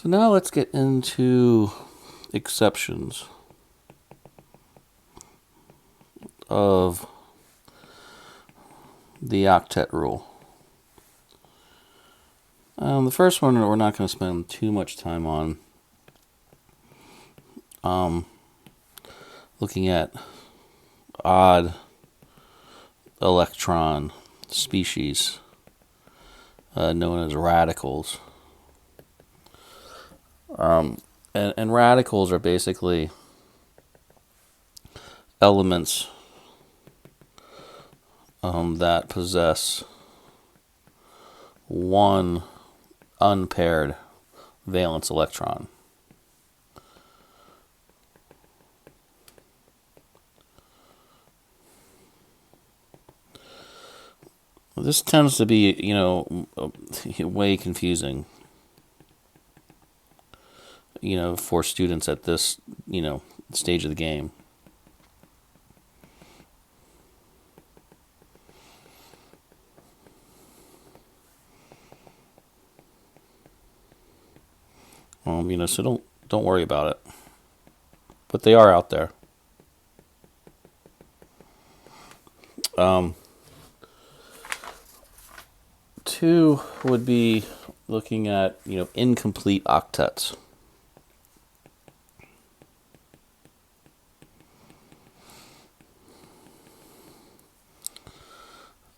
So now let's get into exceptions of the octet rule. The first one we're not going to spend too much time on. Looking at odd electron species known as radicals. And radicals are basically elements that possess one unpaired valence electron. This tends to be, way confusing, for students at this, stage of the game. So don't worry about it. But they are out there. Two would be looking at, incomplete octets.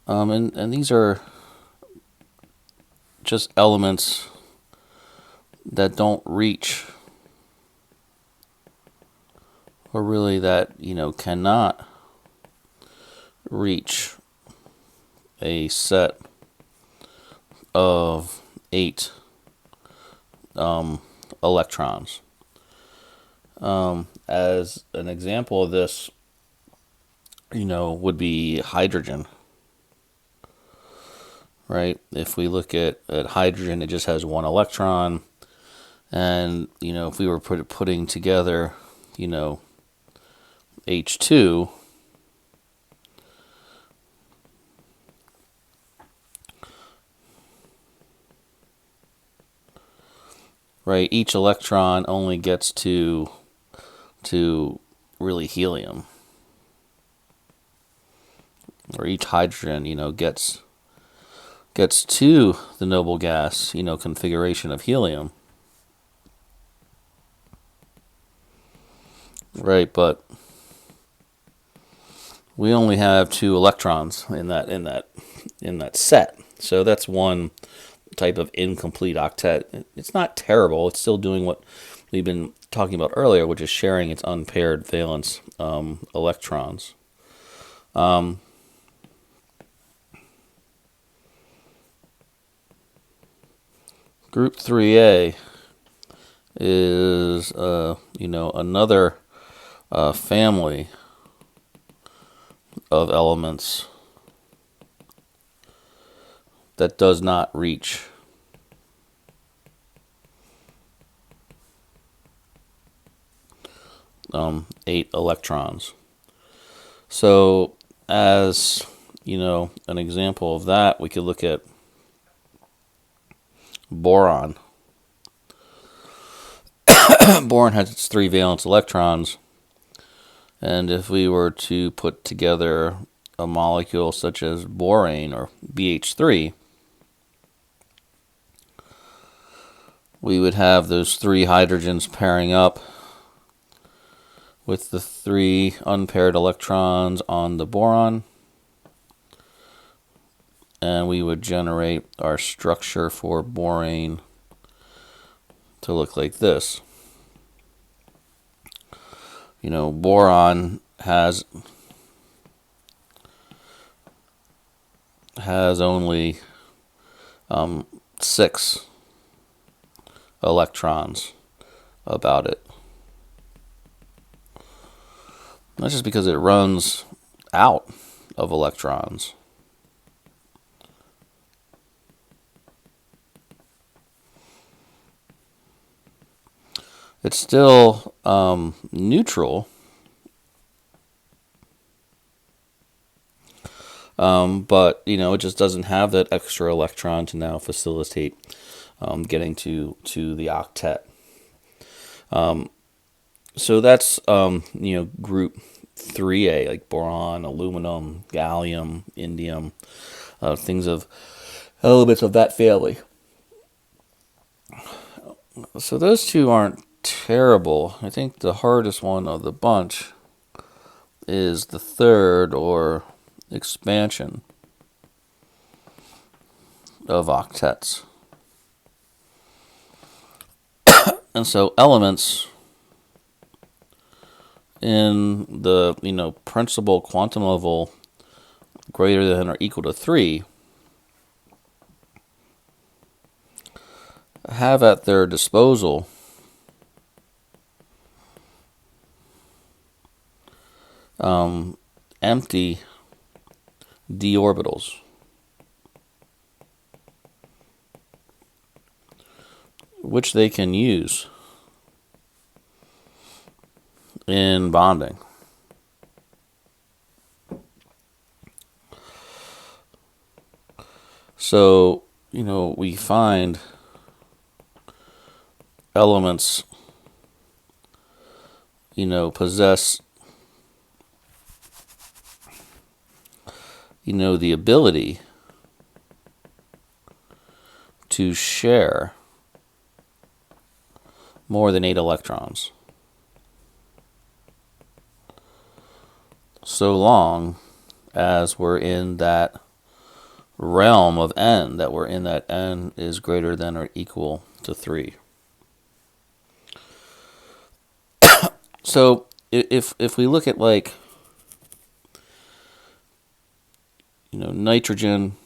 And these are just elements that don't reach, or really that, cannot reach a set of 8 electrons. As an example of this, would be hydrogen. Right? If we look at hydrogen, it just has 1 electron. And, if we were putting together, H2, right, each electron only gets to really helium. Or each hydrogen, gets to the noble gas, configuration of helium. Right, but we only have 2 electrons in that set. So that's one type of incomplete octet. It's not terrible. It's still doing what we've been talking about earlier, which is sharing its unpaired valence electrons. Group 3A is, another family of elements that does not reach eight electrons. So as, an example of that, we could look at boron. Boron has its 3 valence electrons, and if we were to put together a molecule such as borane or BH3, we would have those 3 hydrogens pairing up with the 3 unpaired electrons on the boron, and we would generate our structure for borane to look like this. Boron has only 6 electrons about it. That's just because it runs out of electrons. It's still neutral, but it just doesn't have that extra electron to now facilitate getting to the octet. So that's group 3A, like boron, aluminum, gallium, indium, things of elements of that family. So those two aren't terrible. I think the hardest one of the bunch is the third, or expansion, of octets. And so elements in the principal quantum level greater than or equal to 3 have at their disposal empty d orbitals, which they can use in bonding. So, we find elements, possess, the ability to share more than 8 electrons, so long as we're in that realm of n, that we're in that n is greater than or equal to 3. So if we look at nitrogen,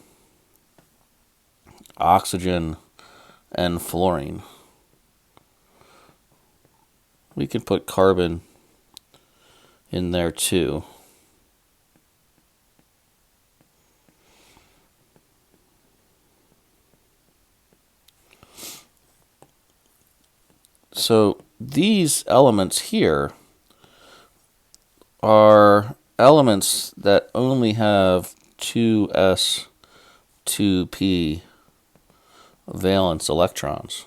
oxygen, and fluorine, we can put carbon in there too. So these elements here are elements that only have 2s 2p valence electrons.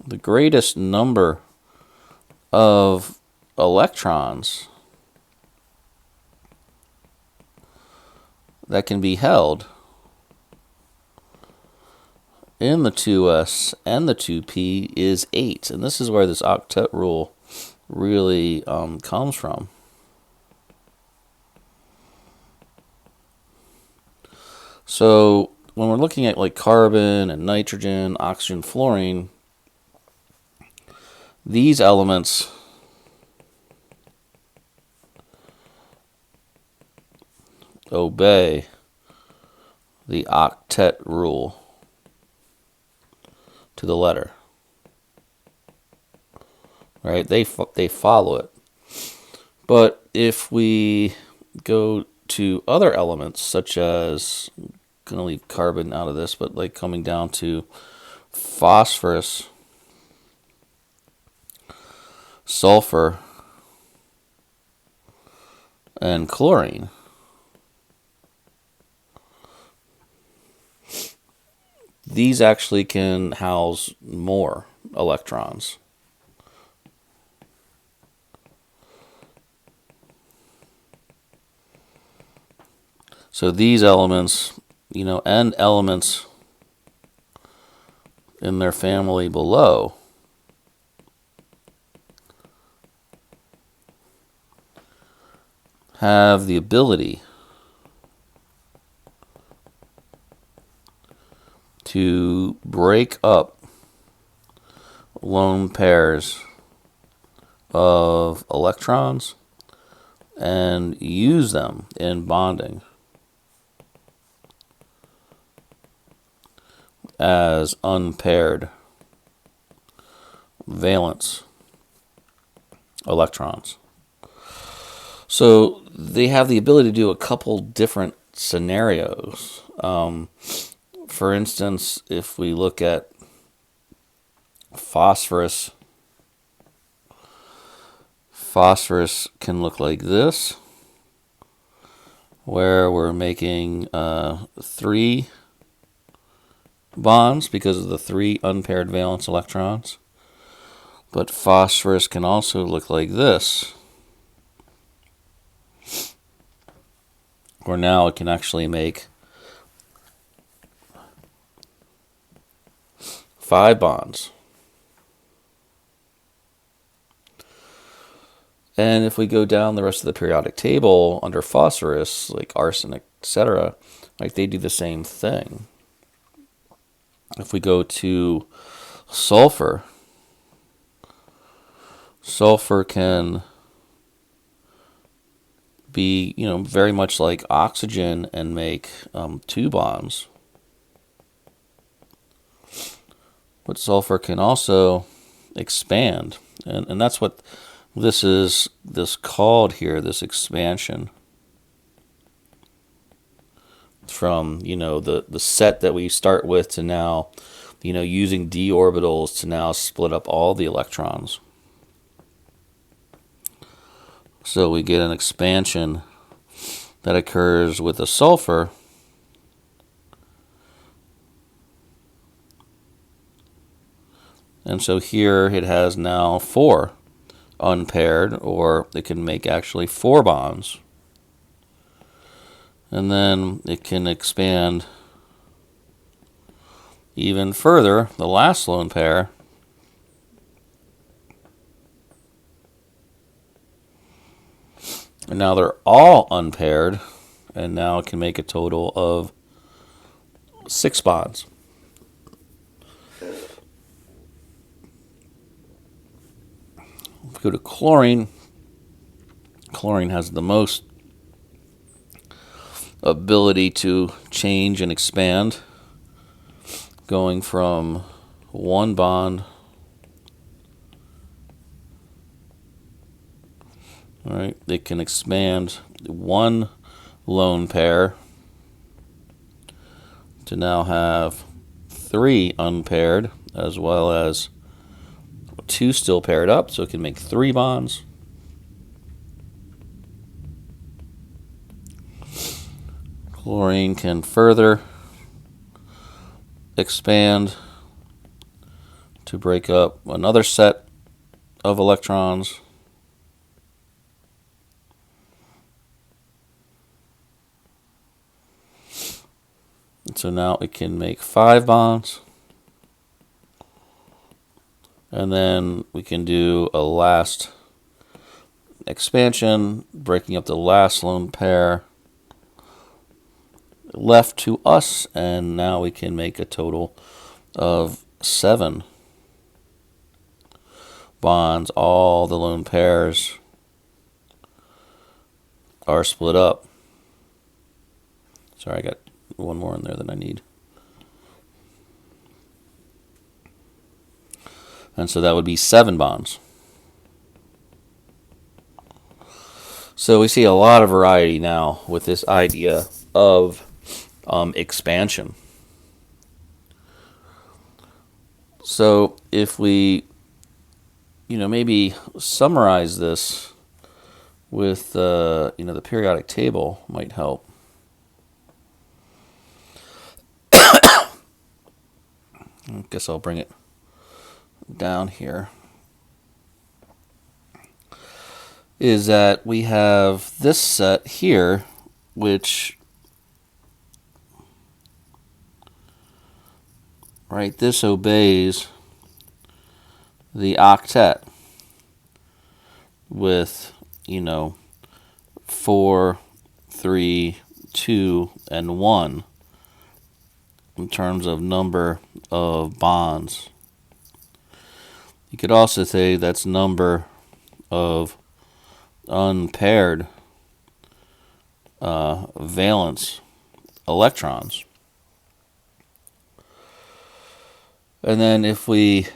The greatest number of electrons that can be held in the 2s and the 2p is 8. And this is where this octet rule really comes from. So when we're looking at carbon and nitrogen, oxygen, fluorine, these elements obey the octet rule to the letter. Right? They follow it. But if we go to other elements, such as, I'm going to leave carbon out of this, but coming down to phosphorus, sulfur, and chlorine, these actually can house more electrons. So these elements, and elements in their family below, have the ability to break up lone pairs of electrons and use them in bonding as unpaired valence electrons. So they have the ability to do a couple different scenarios. For instance, if we look at phosphorus can look like this, where we're making 3 bonds because of the 3 unpaired valence electrons. But phosphorus can also look like this, where now it can actually make 5 bonds. And if we go down the rest of the periodic table under phosphorus, like arsenic, etc., like they do the same thing. If we go to sulfur, sulfur can be, very much like oxygen and make 2 bonds. But sulfur can also expand, and that's what this called here, this expansion from, the set that we start with to now, using d orbitals to now split up all the electrons. So we get an expansion that occurs with a sulfur. And so here it has now 4 unpaired, or it can make actually 4 bonds. And then it can expand even further, the last lone pair. And now they're all unpaired, and now it can make a total of 6 bonds. If we go to chlorine, chlorine has the most ability to change and expand, going from 1 bond, all right, they can expand 1 lone pair to now have 3 unpaired, as well as 2 still paired up, so it can make 3 bonds. Chlorine can further expand to break up another set of electrons. And so now it can make 5 bonds. And then we can do a last expansion, breaking up the last lone pair left to us, and now we can make a total of 7 bonds. All the lone pairs are split up. Sorry, I got one more in there than I need. And so that would be 7 bonds. So we see a lot of variety now with this idea of expansion. So if we, maybe summarize this with, the periodic table might help. I guess I'll bring it down here, is that we have this set here, which, right, this obeys the octet with, 4, 3, 2, and 1 in terms of number of bonds. You could also say that's number of unpaired valence electrons. And then if we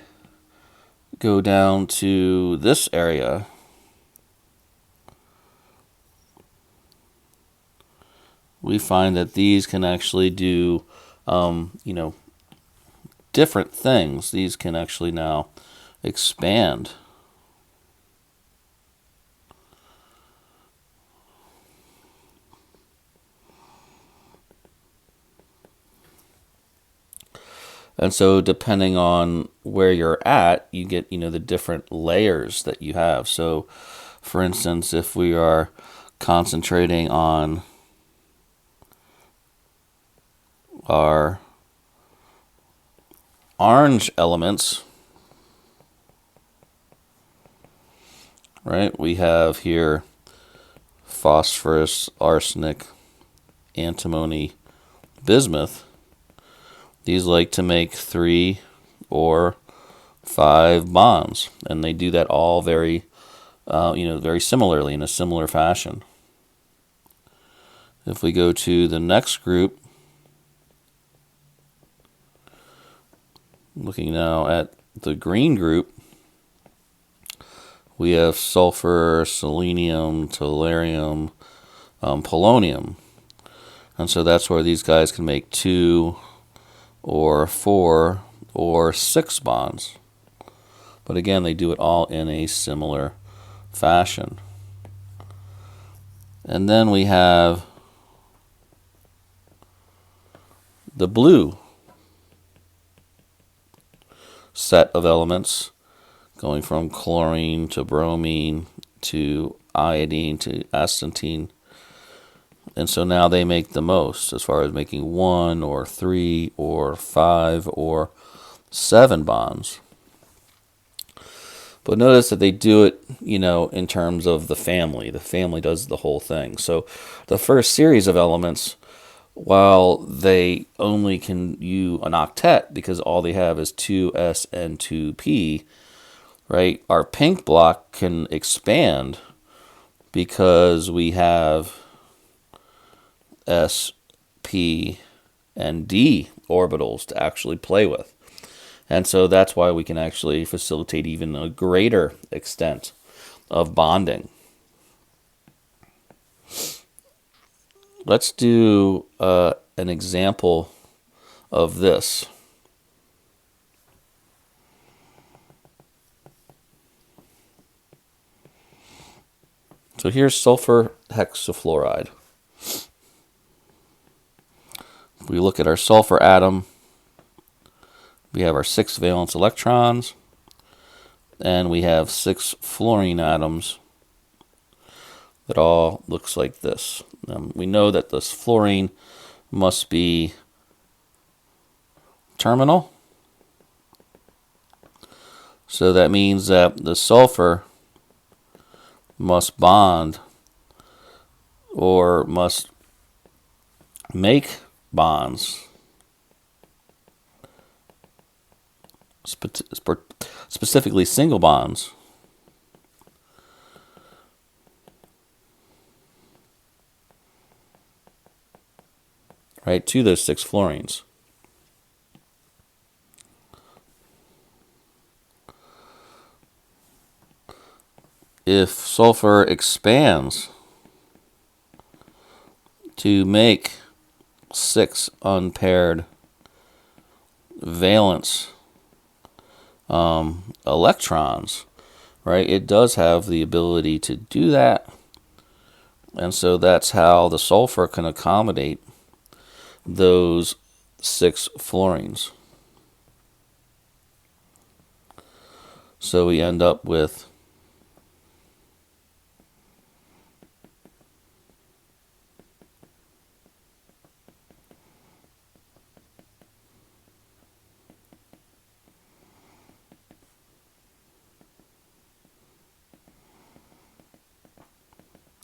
go down to this area, we find that these can actually do, different things. These can actually now expand. And so depending on where you're at, you get, the different layers that you have. So for instance, if we are concentrating on our orange elements, right, we have here phosphorus, arsenic, antimony, bismuth. These like to make 3 or 5 bonds, and they do that all very, very similarly, in a similar fashion. If we go to the next group, looking now at the green group, we have sulfur, selenium, tellurium, polonium. And so that's where these guys can make 2 or 4 or 6 bonds. But again, they do it all in a similar fashion. And then we have the blue set of elements, going from chlorine to bromine to iodine to astatine. And so now they make the most as far as making 1 or 3 or 5 or 7 bonds. But notice that they do it, in terms of the family. The family does the whole thing. So the first series of elements, while they only can use an octet because all they have is 2s and 2p, right? Our pink block can expand because we have s, p, and d orbitals to actually play with. And so that's why we can actually facilitate even a greater extent of bonding. Let's do an example of this. So here's sulfur hexafluoride. If we look at our sulfur atom, we have our 6 valence electrons, and we have 6 fluorine atoms that all looks like this. We know that this fluorine must be terminal. So that means that the sulfur must bond or must make bonds, specifically single bonds, right, to those 6 fluorines. If sulfur expands to make 6 unpaired valence electrons, right, it does have the ability to do that. And so that's how the sulfur can accommodate those 6 fluorines. So we end up with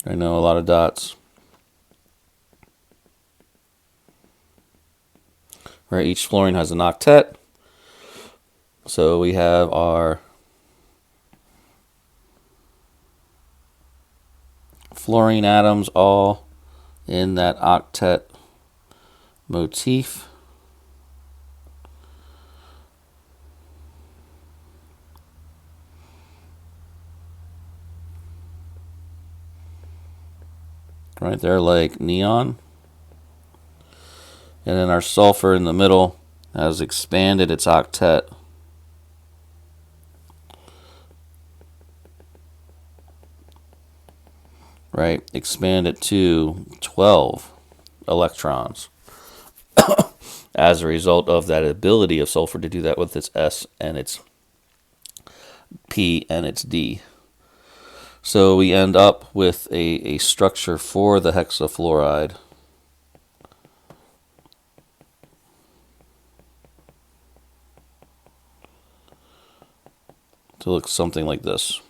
I know a lot of dots. Right, each fluorine has an octet. So we have our fluorine atoms all in that octet motif. Right there, like neon. And then our sulfur in the middle has expanded its octet. Right, expand it to 12 electrons. as a result of that ability of sulfur to do that with its S and its P and its D. So we end up with a structure for the hexafluoride to look something like this.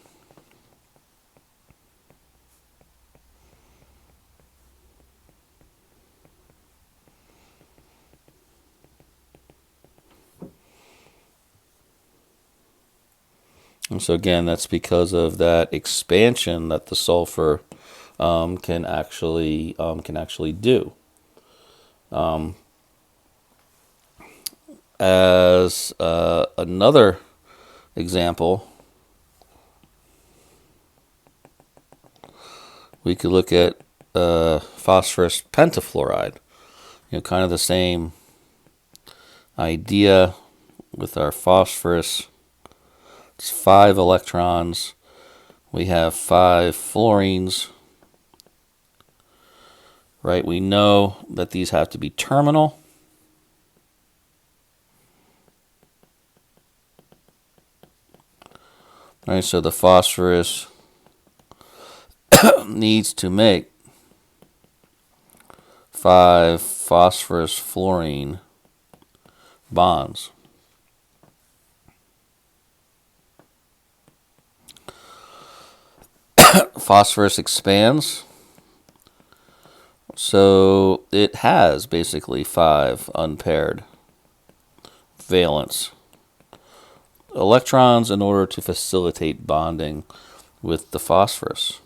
And so again, that's because of that expansion that the sulfur can actually do. As another example, we could look at phosphorus pentachloride. Kind of the same idea with our phosphorus. It's 5 electrons. We have 5 fluorines. Right? We know that these have to be terminal. All right, so the phosphorus needs to make 5 phosphorus fluorine bonds. Phosphorus expands, so it has basically 5 unpaired valence electrons in order to facilitate bonding with the phosphorus.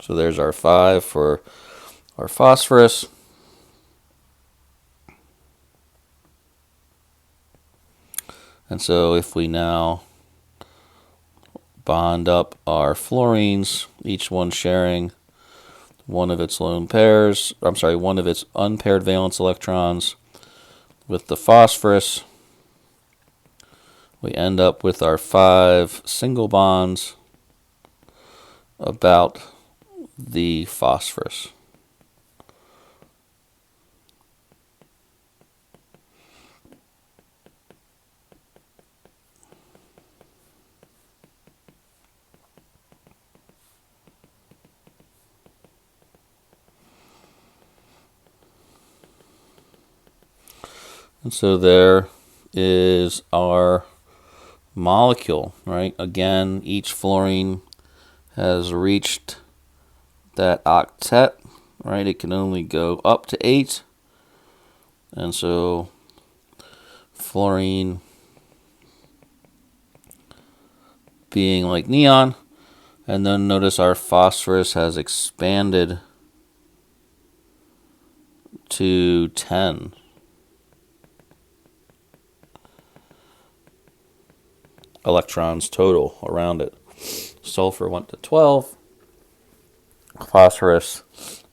So there's our 5 for our phosphorus. And so if we now bond up our fluorines, each one sharing one of its lone pairs, one of its unpaired valence electrons with the phosphorus, we end up with our 5 single bonds about the phosphorus. And so there is our molecule, right? Again, each fluorine has reached that octet, right? It can only go up to 8. And so fluorine being like neon, and then notice our phosphorus has expanded to 10. Electrons total around it. Sulfur went to 12. Phosphorus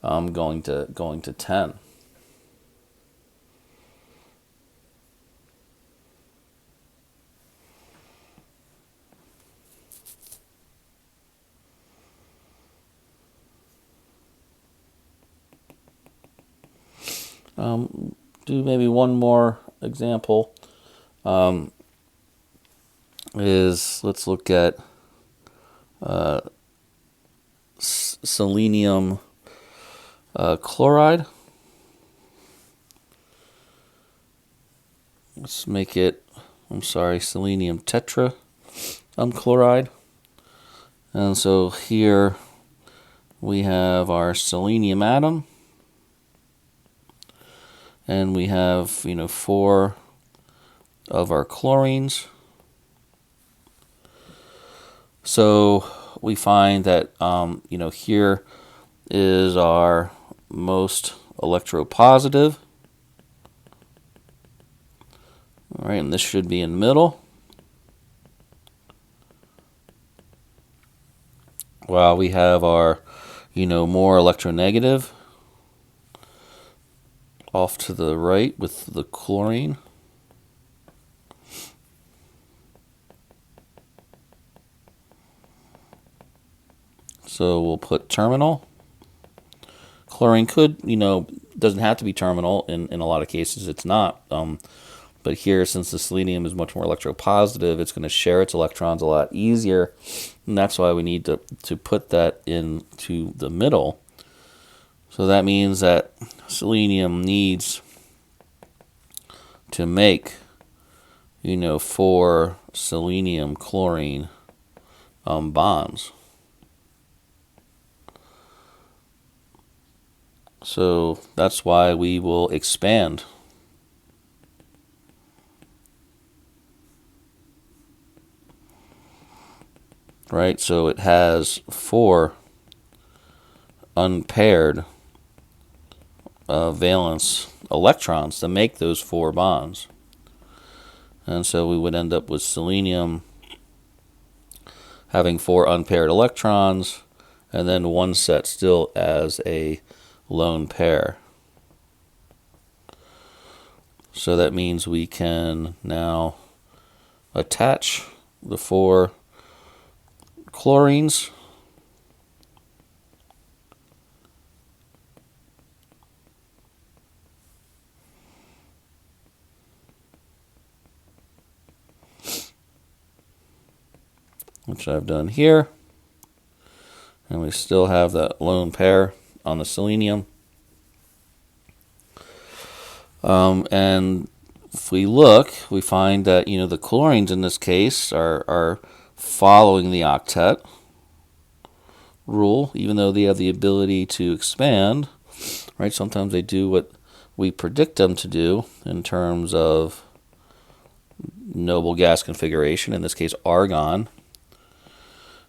going to 10. Do maybe one more example. Let's look at selenium chloride. Let's make it, selenium tetra chloride. And so here we have our selenium atom, and we have 4 of our chlorines. So we find that here is our most electropositive. All right, and this should be in the middle. While we have our more electronegative off to the right with the chlorine. So we'll put terminal Chlorine could, doesn't have to be terminal. In a lot of cases, it's not. But here, since the selenium is much more electropositive, it's going to share its electrons a lot easier. And that's why we need to put that into the middle. So that means that selenium needs to make, 4 selenium chlorine bonds. So that's why we will expand. Right, so it has 4 unpaired valence electrons to make those 4 bonds. And so we would end up with selenium having 4 unpaired electrons, and then one set still as a lone pair. So that means we can now attach the 4 chlorines which I've done here, and we still have that lone pair on the selenium. And if we look, we find that the chlorines in this case are following the octet rule, even though they have the ability to expand. Right? Sometimes they do what we predict them to do in terms of noble gas configuration. In this case, argon.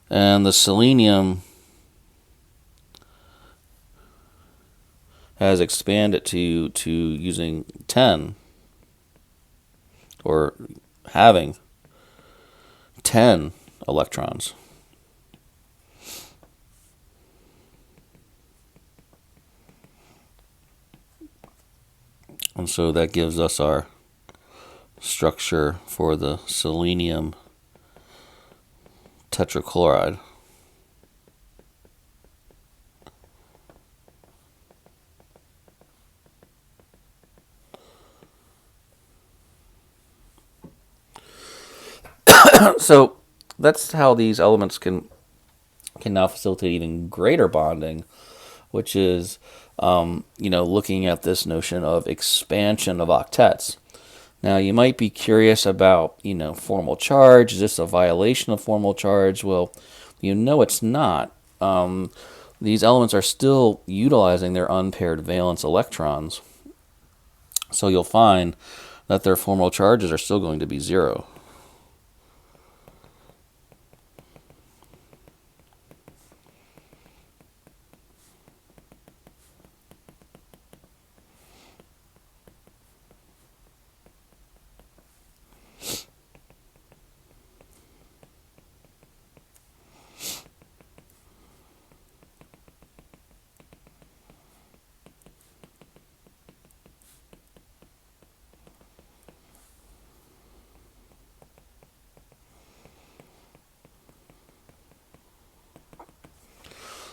And the selenium has expanded to using 10, or having 10 electrons. And so that gives us our structure for the selenium tetrachloride. So that's how these elements can now facilitate even greater bonding, which is looking at this notion of expansion of octets. Now, you might be curious about, formal charge. Is this a violation of formal charge? Well, it's not. These elements are still utilizing their unpaired valence electrons. So you'll find that their formal charges are still going to be 0.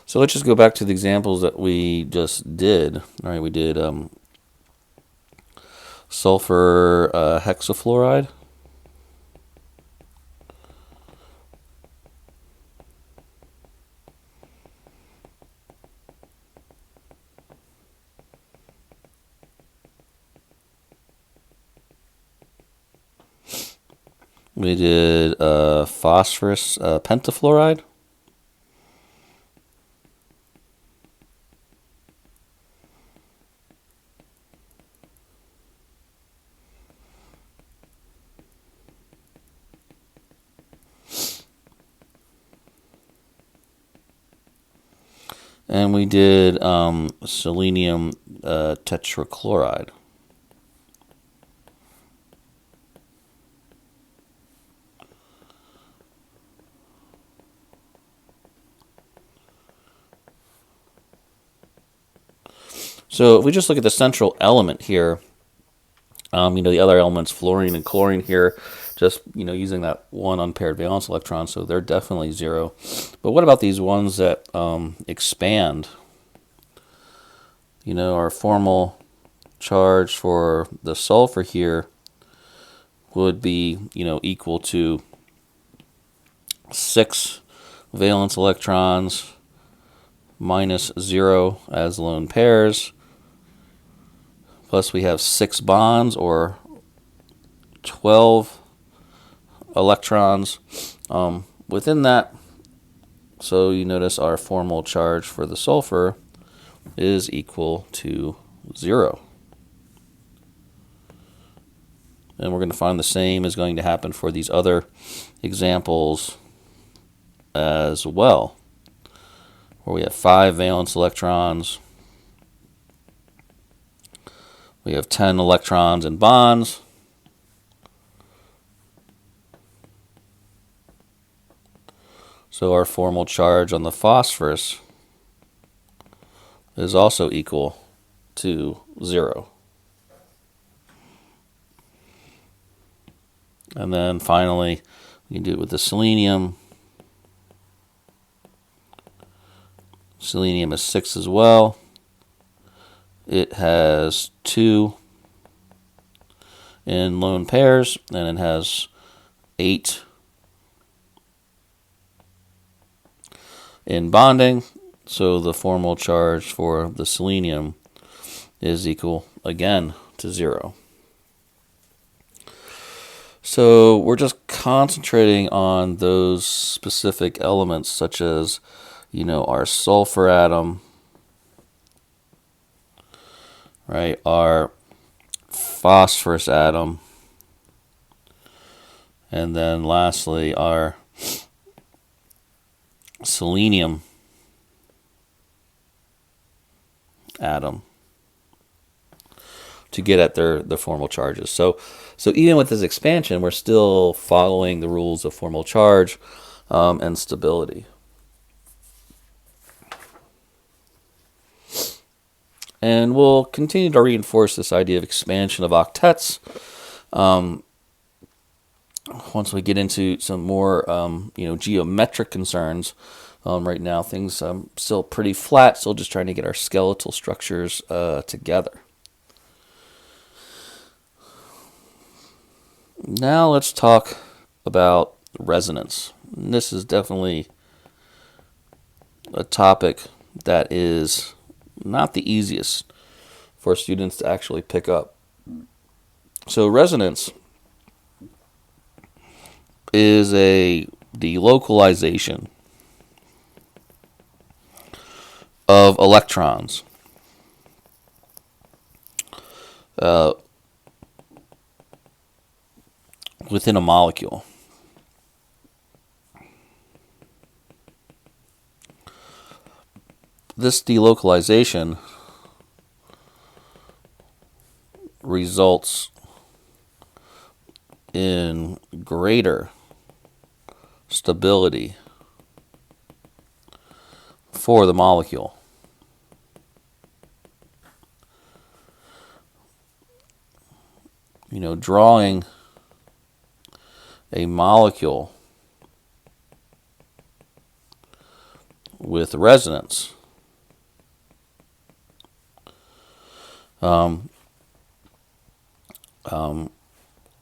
So let's just go back to the examples that we just did. All right, we did sulfur hexafluoride. We did phosphorus pentachloride. And we did selenium tetrachloride. So if we just look at the central element here, the other elements, fluorine and chlorine here, just, using that one unpaired valence electron, so they're definitely 0. But what about these ones that expand? our formal charge for the sulfur here would be, equal to 6 valence electrons minus 0 as lone pairs, plus we have 6 bonds, or 12 electrons within that. So you notice our formal charge for the sulfur is equal to 0. And we're going to find the same is going to happen for these other examples as well, where we have 5 valence electrons, we have 10 electrons in bonds, so our formal charge on the phosphorus is also equal to 0. And then finally, we can do it with the selenium. Selenium is 6 as well. It has 2 in lone pairs, and it has 8 in bonding. So the formal charge for the selenium is equal, again, to 0. So we're just concentrating on those specific elements, such as, our sulfur atom, right? Our phosphorus atom, and then lastly our selenium atom, to get at their formal charges. So even with this expansion, we're still following the rules of formal charge and stability. And we'll continue to reinforce this idea of expansion of octets once we get into some more geometric concerns. Right now, things still pretty flat, still just trying to get our skeletal structures together. Now let's talk about resonance. And this is definitely a topic that is not the easiest for students to actually pick up. So resonance is a delocalization of electrons within a molecule. This delocalization results in greater stability for the molecule. Drawing a molecule with resonance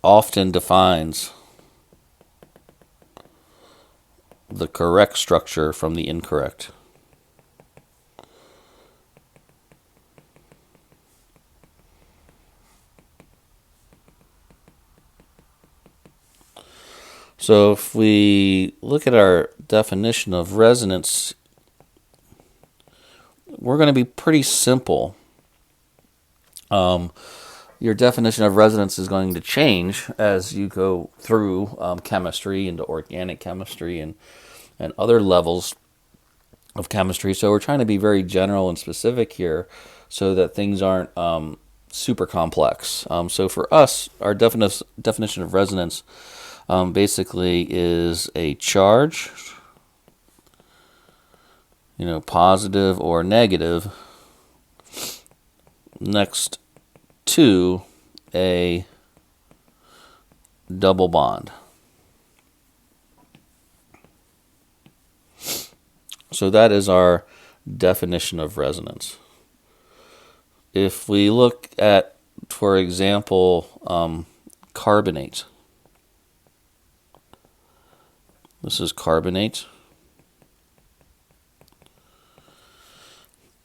often defines the correct structure from the incorrect. So if we look at our definition of resonance, we're going to be pretty simple. Your definition of resonance is going to change as you go through chemistry into organic chemistry and other levels of chemistry. So we're trying to be very general and specific here so that things aren't super complex. So for us, our definition of resonance basically is a charge, positive or negative, next to a double bond. So that is our definition of resonance. if we look at, for example, carbonate. This is carbonate.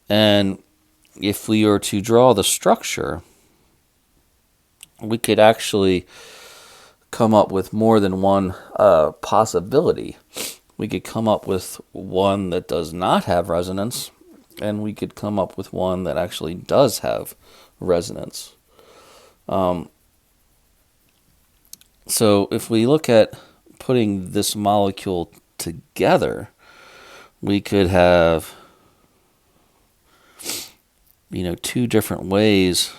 And if we were to draw the structure, we could actually come up with more than one possibility. We could come up with one that does not have resonance, and we could come up with one that actually does have resonance. So if we look at putting this molecule together, we could have, two different ways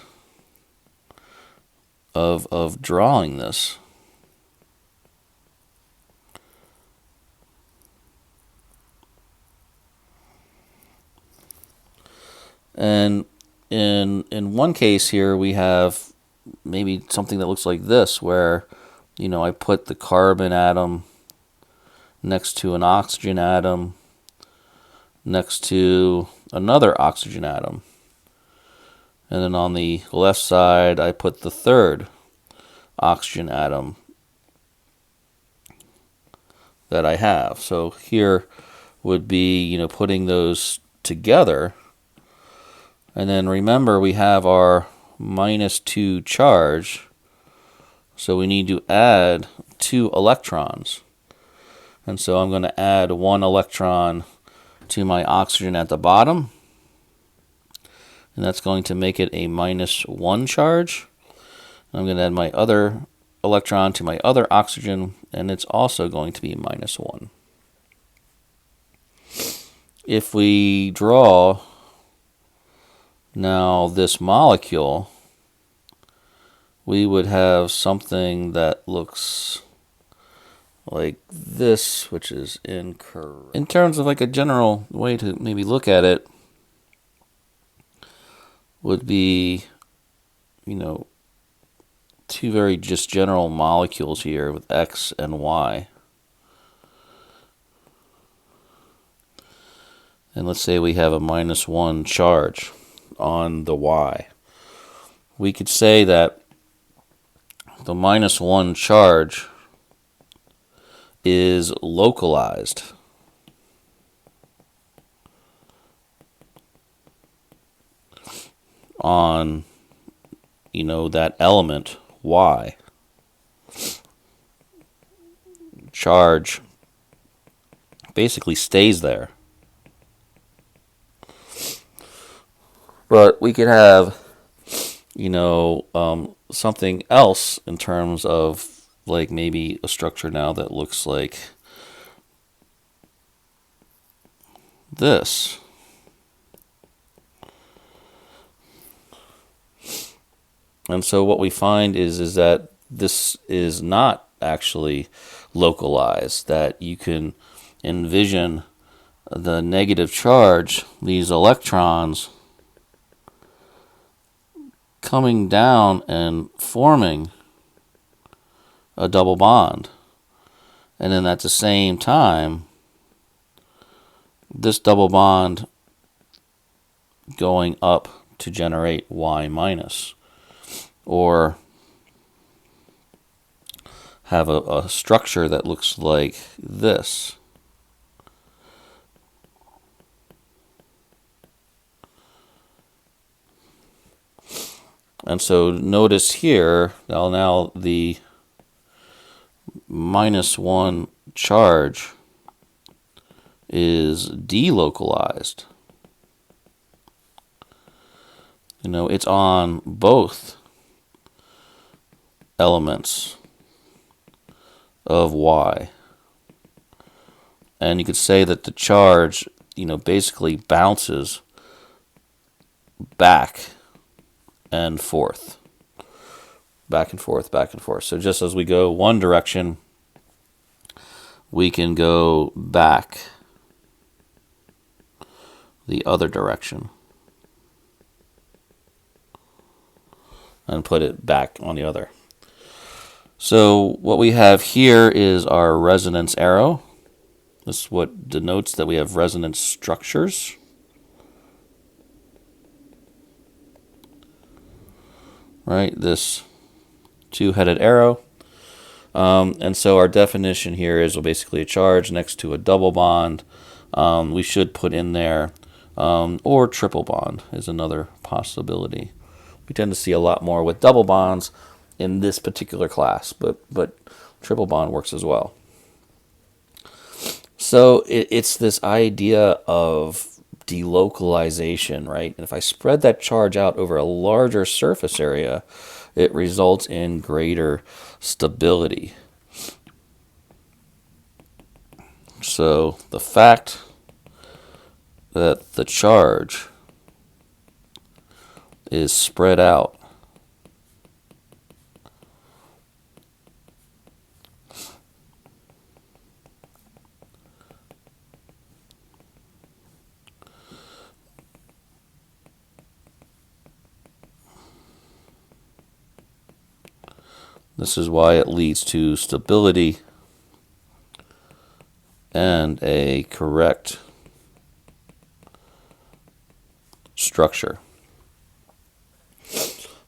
of drawing this. And in one case here, we have maybe something that looks like this, where, I put the carbon atom next to an oxygen atom, next to another oxygen atom. And then on the left side, I put the third oxygen atom that I have. So here would be, putting those together. And then remember, we have our -2 charge, so we need to add 2 electrons. And so I'm going to add 1 electron to my oxygen at the bottom, and that's going to make it a -1 charge. And I'm going to add my other electron to my other oxygen, and it's also going to be -1. If we draw now this molecule, we would have something that looks like this, which is incorrect. In terms of like a general way to maybe look at it, would be, two very just general molecules here with X and Y. And let's say we have a -1 charge on the Y. We could say that the -1 charge is localized on, that element Y. Charge basically stays there. But we could have, something else in terms of like maybe a structure now that looks like this. And so what we find is that this is not actually localized, that you can envision the negative charge, these electrons, coming down and forming a double bond. And then at the same time, this double bond going up to generate Y-, or have a structure that looks like this. And so notice here, now the -1 charge is delocalized. It's on both elements of Y. And you could say that the charge, basically bounces back and forth. Back and forth, back and forth. So just as we go one direction, we can go back the other direction and put it back on the other. So what we have here is our resonance arrow. This is what denotes that we have resonance structures. right? This two-headed arrow. And so our definition here is basically a charge next to a double bond. We should put in there, or triple bond is another possibility. We tend to see a lot more with double bonds in this particular class, but triple bond works as well. So it's this idea of delocalization, right? And if I spread that charge out over a larger surface area, it results in greater stability. So the fact that the charge is spread out this is why it leads to stability and a correct structure.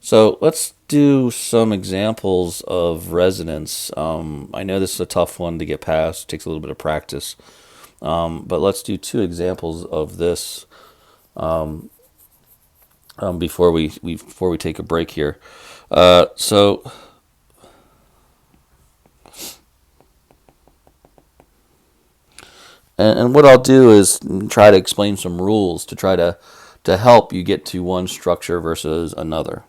So let's do some examples of resonance. I know this is a tough one to get past. It takes a little bit of practice. But let's do two examples of this before we take a break here. And what I'll do is try to explain some rules to try to help you get to one structure versus another.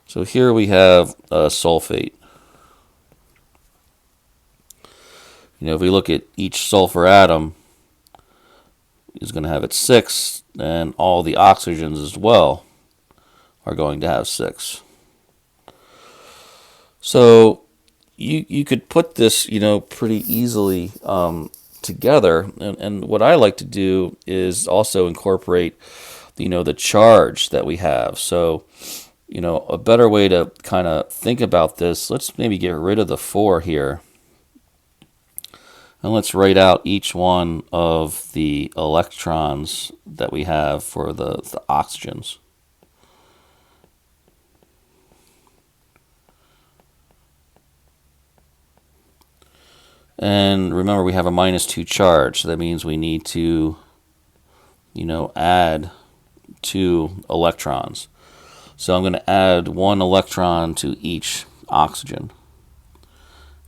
So here we have sulfate. If we look at each sulfur atom, is going to have its 6, and all the oxygens as well are going to have 6. So you could put this, pretty easily together. And what I like to do is also incorporate, the charge that we have. So, a better way to kind of think about this, let's maybe get rid of the 4 here. And let's write out each one of the electrons that we have for the oxygens. And remember, we have a -2 charge, so that means we need to, add 2 electrons. So I'm going to add 1 electron to each oxygen.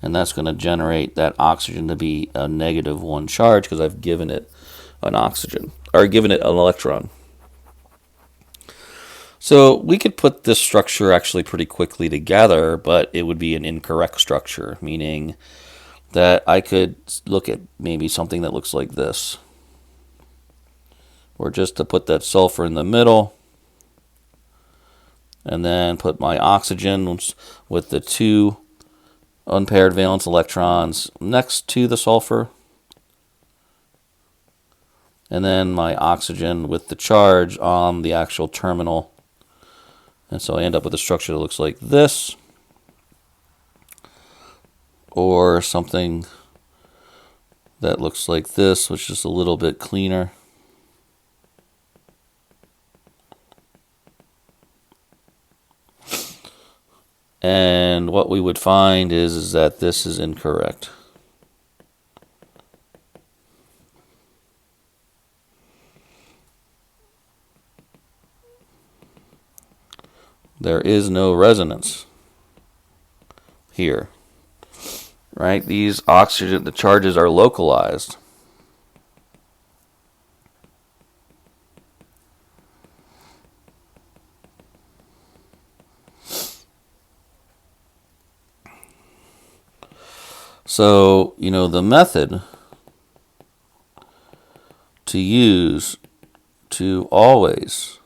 And that's going to generate that oxygen to be a -1 charge because I've given it an oxygen, or given it an electron. So we could put this structure actually pretty quickly together, but it would be an incorrect structure, meaning that I could look at maybe something that looks like this. Or just to put that sulfur in the middle, and then put my oxygen with the 2 unpaired valence electrons next to the sulfur, and then my oxygen with the charge on the actual terminal. And so I end up with a structure that looks like this, or something that looks like this, which is a little bit cleaner. And what we would find is that this is incorrect. There is no resonance here, right? These oxygen, the charges are localized. So, the method to use to always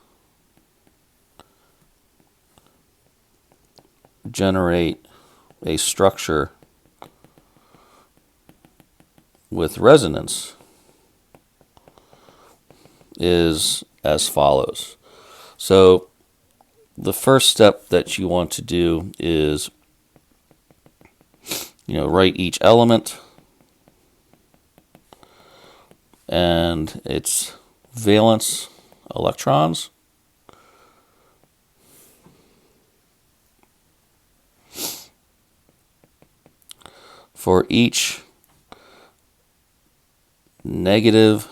generate a structure with resonance is as follows. So the first step that you want to do is, write each element and its valence electrons. For each negative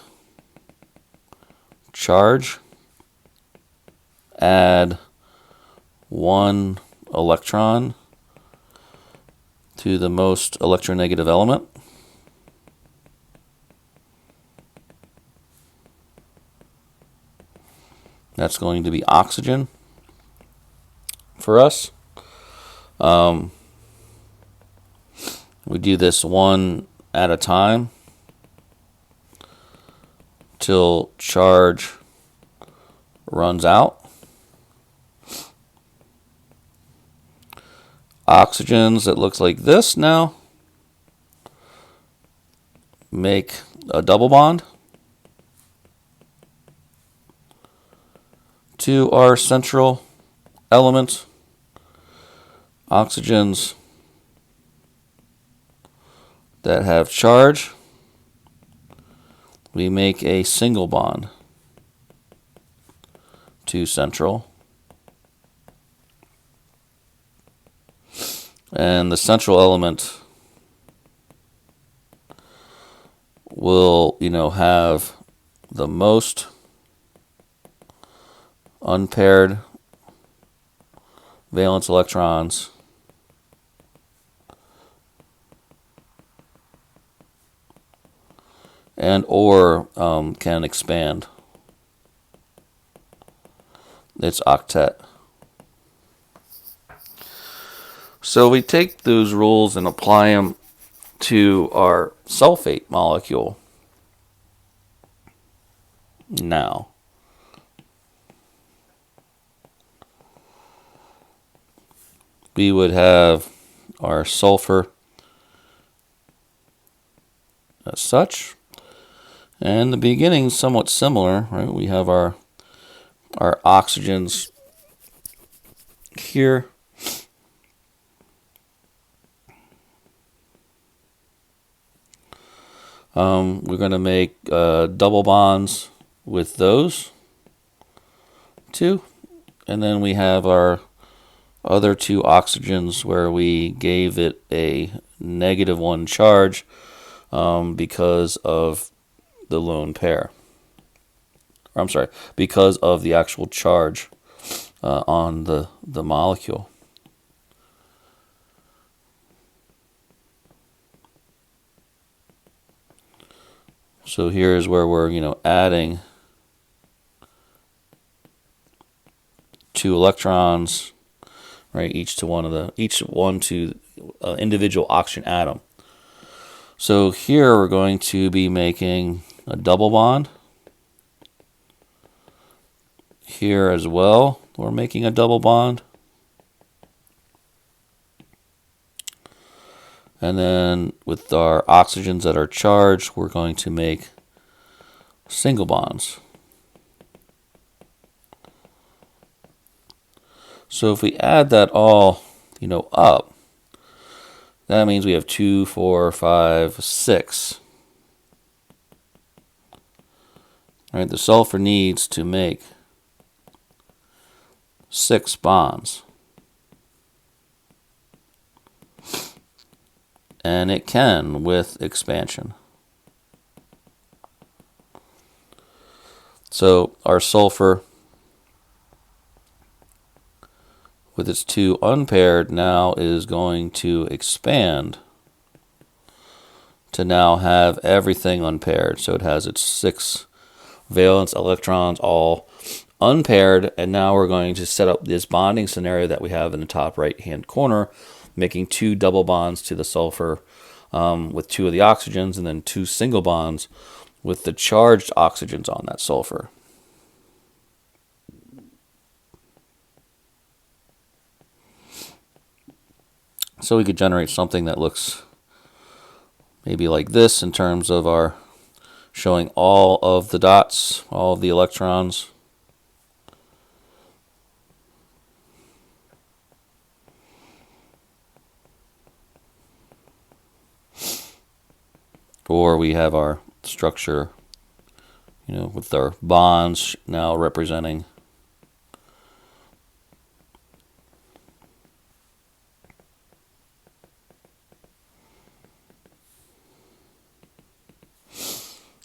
charge, add 1 electron to the most electronegative element. That's going to be oxygen for us. We do this one at a time till charge runs out. Oxygens that looks like this now make a double bond to our central element. Oxygens that have charge, we make a single bond to central. And the central element will, have the most unpaired valence electrons and or can expand its octet. So we take those rules and apply them to our sulfate molecule. Now, we would have our sulfur as such. And the beginning is somewhat similar, right? We have our oxygens here. We're going to make double bonds with those two. And then we have our other 2 oxygens where we gave it a -1 charge because of the lone pair. I'm sorry, because of the actual charge on the molecule. So here is where we're, adding 2 electrons, right? Each one to individual oxygen atom. So here we're going to be making a double bond. Here as well, we're making a double bond. And then with our oxygens that are charged, we're going to make single bonds. So if we add that all, up, that means we have 2, 4, 5, 6. Right, the sulfur needs to make 6 bonds. And it can with expansion. So our sulfur with its 2 unpaired now is going to expand to now have everything unpaired. So it has its 6 valence electrons all unpaired, and now we're going to set up this bonding scenario that we have in the top right hand corner, making 2 double bonds to the sulfur with 2 of the oxygens, and then 2 single bonds with the charged oxygens on that sulfur. So we could generate something that looks maybe like this in terms of our showing all of the dots, all of the electrons. Or we have our structure, with our bonds now representing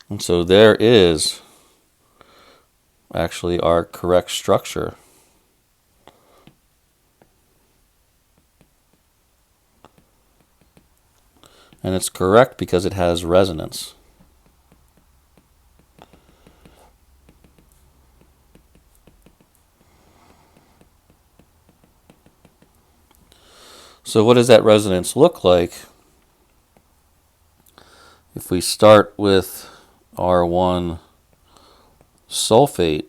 and so there is actually our correct structure. And it's correct because it has resonance. So what does that resonance look like? If we start with R1 sulfate,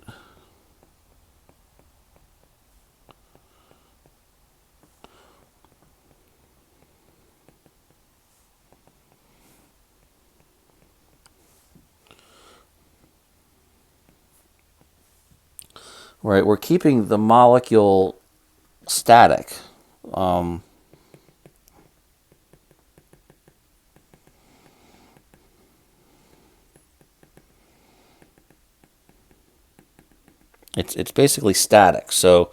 right, we're keeping the molecule static. It's basically static. So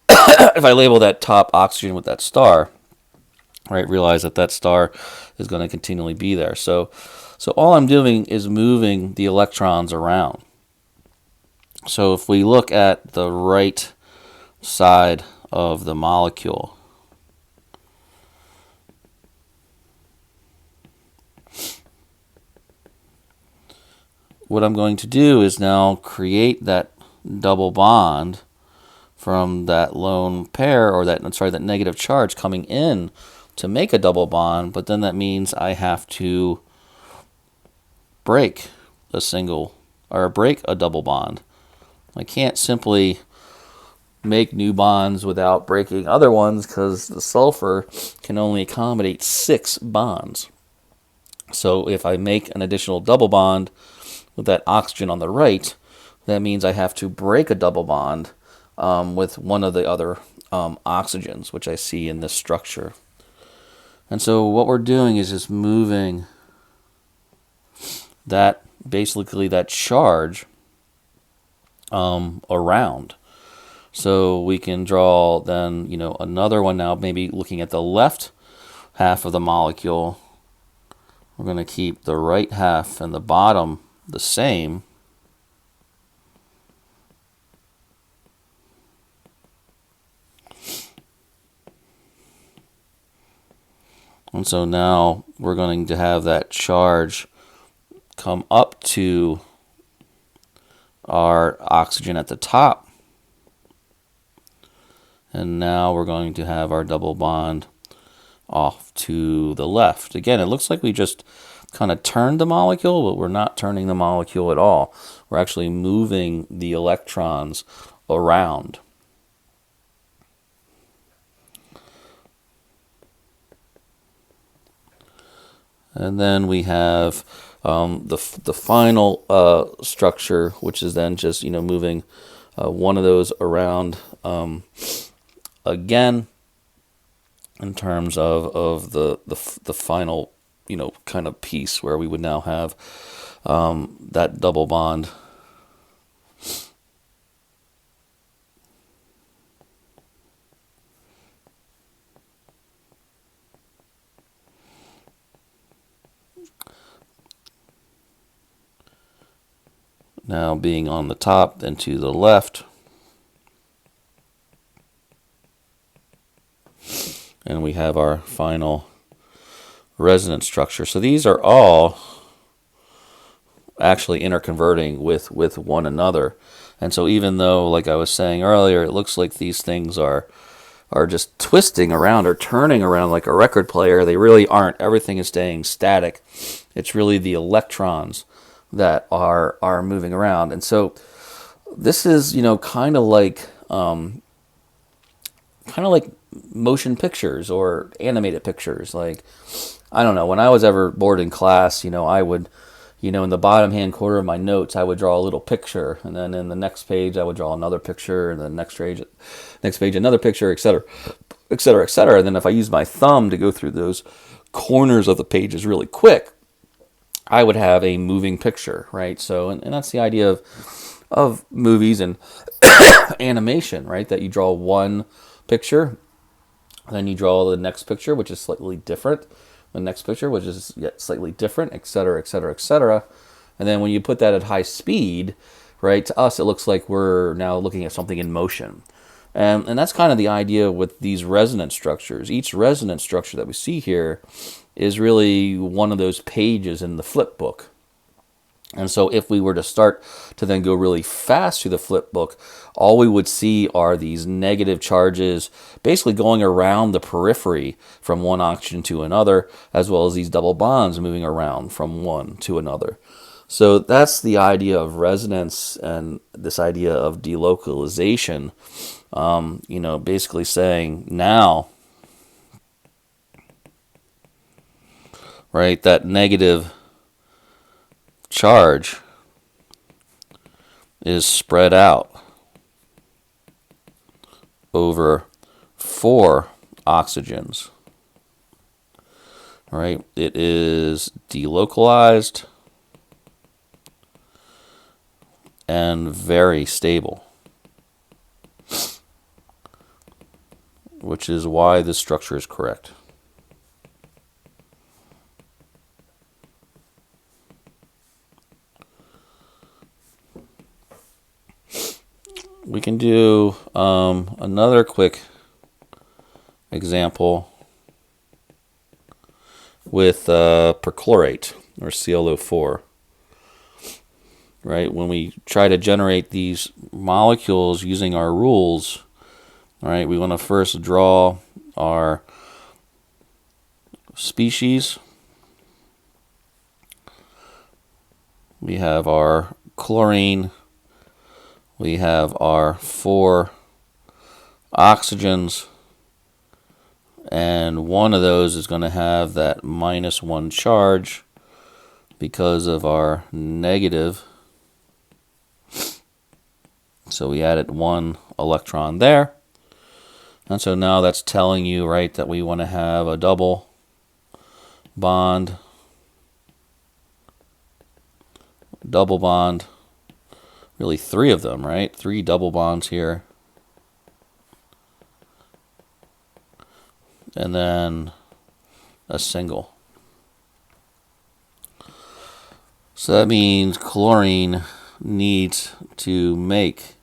if I label that top oxygen with that star, right, realize that that star is going to continually be there. So all I'm doing is moving the electrons around. So if we look at the right side of the molecule, what I'm going to do is now create that double bond from that lone pair, or that negative charge coming in to make a double bond, but then that means I have to break a double bond. I can't simply make new bonds without breaking other ones, because the sulfur can only accommodate 6 bonds. So if I make an additional double bond with that oxygen on the right, that means I have to break a double bond with one of the other oxygens, which I see in this structure. And so what we're doing is just moving that, basically that charge around. So we can draw then, another one now, maybe looking at the left half of the molecule. We're going to keep the right half and the bottom the same. And so now we're going to have that charge come up to our oxygen at the top. And now we're going to have our double bond off to the left. Again, it looks like we just kind of turned the molecule, but we're not turning the molecule at all. We're actually moving the electrons around. And then we have the final structure, which is then just moving one of those around again, in terms of the final kind of piece where we would now have that double bond. Now being on the top, then to the left. And we have our final resonance structure. So these are all actually interconverting with one another. And so even though, like I was saying earlier, it looks like these things are just twisting around or turning around like a record player, they really aren't. Everything is staying static. It's really the electrons that are moving around. And so this is kind of like motion pictures or animated pictures. Like, I don't know, when I was ever bored in class, I would, in the bottom hand corner of my notes, I would draw a little picture, and then in the next page I would draw another picture, and the next page another picture, etc., etc., etc. And then if I use my thumb to go through those corners of the pages really quick, I would have a moving picture, right? So, and that's the idea of movies and animation, right? That you draw one picture, then you draw the next picture, which is slightly different. The next picture, which is yet slightly different, et cetera, et cetera, et cetera. And then when you put that at high speed, right, to us, it looks like we're now looking at something in motion. And that's kind of the idea with these resonance structures. Each resonance structure that we see here is really one of those pages in the flip book. And so if we were to start to then go really fast through the flip book, all we would see are these negative charges basically going around the periphery from one oxygen to another, as well as these double bonds moving around from one to another. So that's the idea of resonance and this idea of delocalization, basically saying now, right, that negative charge is spread out over 4 oxygens. Right? It is delocalized and very stable, which is why this structure is correct. We can do another quick example with perchlorate, or ClO4. Right, when we try to generate these molecules using our rules, right, we want to first draw our species. We have our chlorine. We have our 4 oxygens, and one of those is going to have that -1 charge because of our negative. So we added 1 electron there. And so now that's telling you, right, that we want to have a double bond, really 3 of them, right? 3 double bonds here. And then a single. So that means chlorine needs to make,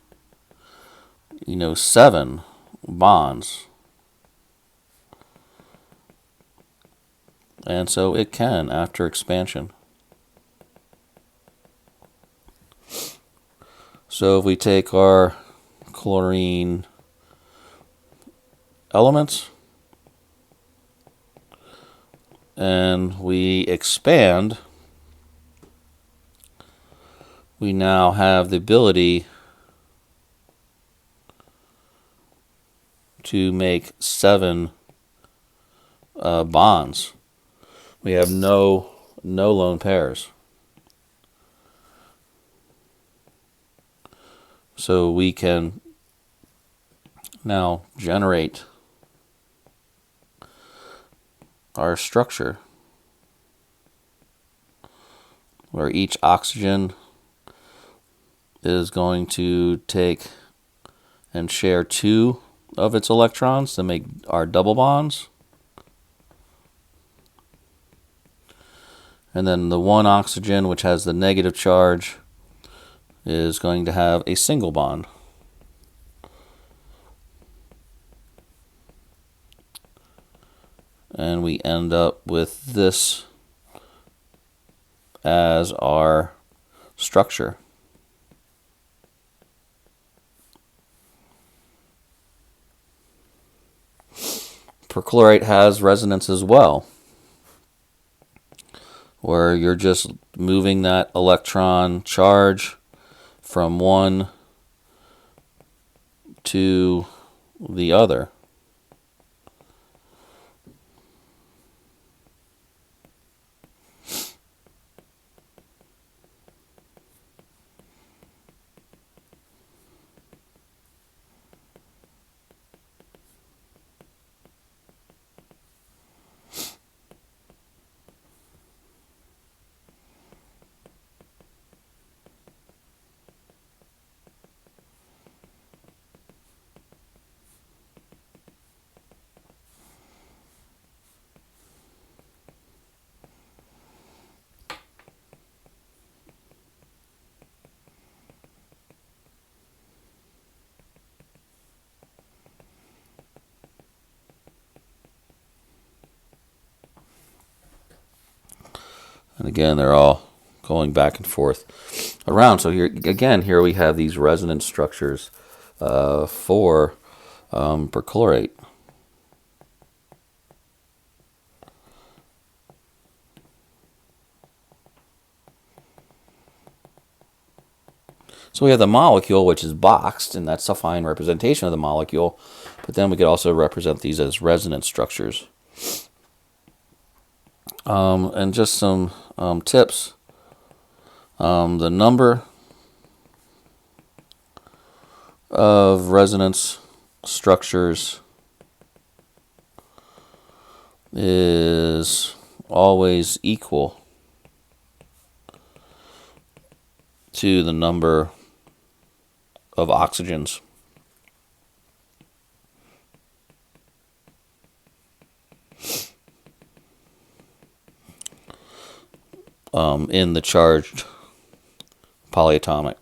7 bonds. And so it can after expansion. So if we take our chlorine elements and we expand, we now have the ability to make 7 bonds. We have no lone pairs. So we can now generate our structure where each oxygen is going to take and share 2 of its electrons to make our double bonds. And then the 1 oxygen, which has the negative charge, is going to have a single bond. And we end up with this as our structure. Perchlorate has resonance as well, where you're just moving that electron charge from one to the other. And again, they're all going back and forth around. So here again, here we have these resonance structures for perchlorate. So we have the molecule, which is boxed, and that's a fine representation of the molecule. But then we could also represent these as resonance structures. And just some tips. The number of resonance structures is always equal to the number of oxygens. In the charged polyatomic.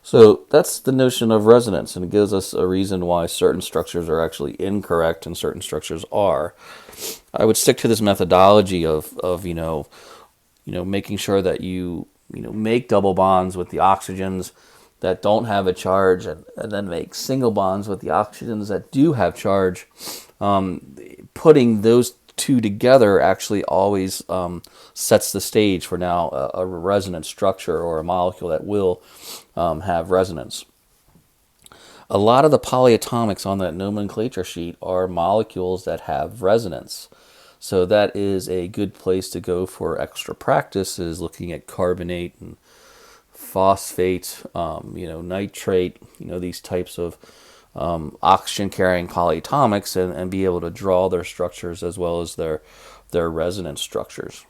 So that's the notion of resonance, and it gives us a reason why certain structures are actually incorrect and certain structures are. I would stick to this methodology of making sure that you make double bonds with the oxygens that don't have a charge, and then make single bonds with the oxygens that do have charge. Putting those two together actually always sets the stage for now a resonance structure or a molecule that will have resonance. A lot of the polyatomics on that nomenclature sheet are molecules that have resonance. So that is a good place to go for extra practice, is looking at carbonate and phosphate, nitrate, these types of oxygen-carrying polyatomics, and be able to draw their structures as well as their resonance structures.